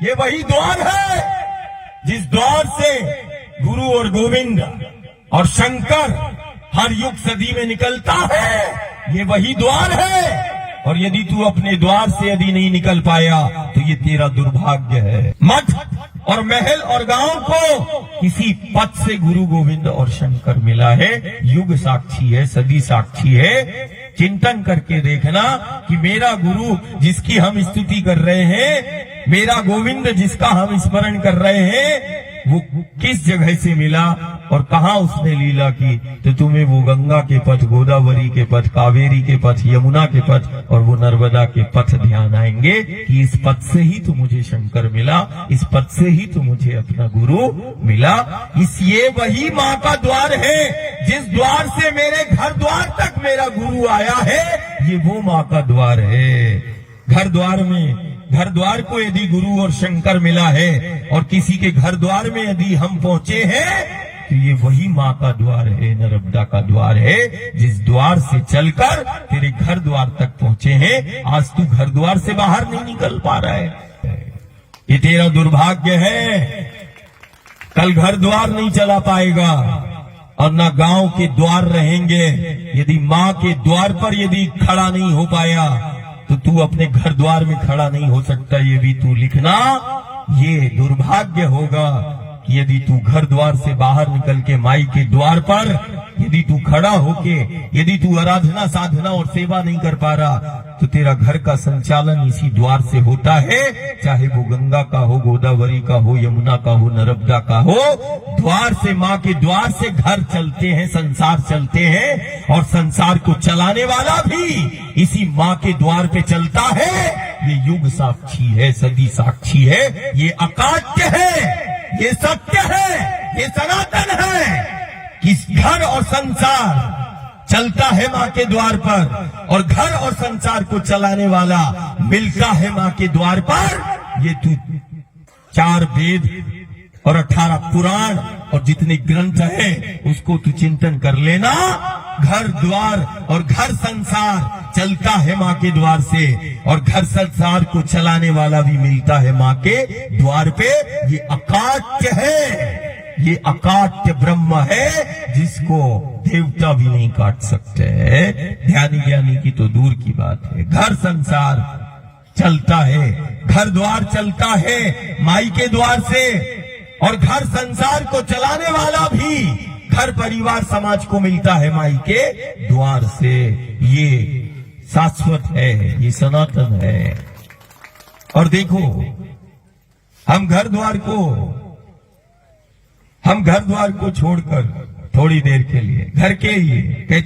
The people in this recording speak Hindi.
ये वही द्वार है जिस द्वार से गुरु और गोविंद और शंकर हर युग सदी में निकलता है। ये वही द्वार है, और यदि तू अपने द्वार से यदि नहीं निकल पाया तो ये तेरा दुर्भाग्य है। मठ और महल और गांव को किसी पद से गुरु गोविंद और शंकर मिला है। युग साक्षी है, सदी साक्षी है। चिंतन करके देखना कि मेरा गुरु जिसकी हम स्तुति कर रहे हैं, मेरा गोविंद जिसका हम स्मरण कर रहे हैं, वो किस जगह से मिला और कहां उसने लीला की। तो तुम्हें वो गंगा के पथ, गोदावरी के पथ, कावेरी के पथ, यमुना के पथ और वो नर्मदा के पथ ध्यान आएंगे कि इस पथ से ही तो मुझे शंकर मिला, इस पथ से ही तो मुझे अपना गुरु मिला। ये वही माँ का द्वार है जिस द्वार से मेरे घर द्वार तक मेरा गुरु आया है। ये वो माँ का द्वार है। घर द्वार को यदि गुरु और शंकर मिला है और किसी के घर द्वार में यदि हम पहुंचे हैं तो ये वही माँ का द्वार है, नर्मदा का द्वार है, जिस द्वार से चलकर तेरे घर द्वार तक पहुंचे हैं। आज तू घर द्वार से बाहर नहीं निकल पा रहा है, ये तेरा दुर्भाग्य है। कल घर द्वार नहीं चला पाएगा और ना गांव के द्वार रहेंगे। यदि माँ के द्वार पर यदि खड़ा नहीं हो पाया तो तू अपने घर द्वार में खड़ा नहीं हो सकता। ये भी तू लिखना, ये दुर्भाग्य होगा कि यदि तू घर द्वार से बाहर निकल के माई के द्वार पर यदि तू खड़ा होके यदि तू आराधना साधना और सेवा नहीं कर पा रहा तो तेरा घर का संचालन इसी द्वार से होता है। चाहे वो गंगा का हो, गोदावरी का हो, यमुना का हो, नर्मदा का हो। द्वार से, माँ के द्वार से घर चलते हैं, संसार चलते हैं, और संसार को चलाने वाला भी इसी माँ के द्वार पे चलता है। ये युग साक्षी है, सदी साक्षी है, ये अकाट्य है, ये सत्य है, ये सनातन है। इस घर और संसार चलता है माँ के द्वार पर, और घर और संसार को चलाने वाला मिलता है माँ के द्वार पर। ये तू 4 वेद और 18 पुराण और जितने ग्रंथ हैं उसको तू चिंतन कर लेना। घर द्वार और घर संसार चलता है माँ के द्वार से, और घर संसार को चलाने वाला भी मिलता है माँ के द्वार पे। ये अकाट्य है, ये अकाट्य ब्रह्म है जिसको देवता भी नहीं काट सकते हैं। ध्यानी ज्ञानी की तो दूर की बात है। घर संसार चलता है, घर द्वार चलता है माई के द्वार से, और घर संसार को चलाने वाला भी घर परिवार समाज को मिलता है माई के द्वार से। ये शाश्वत है, ये सनातन है। और देखो, हम घर द्वार को छोड़कर थोड़ी देर के लिए घर के लिए कहते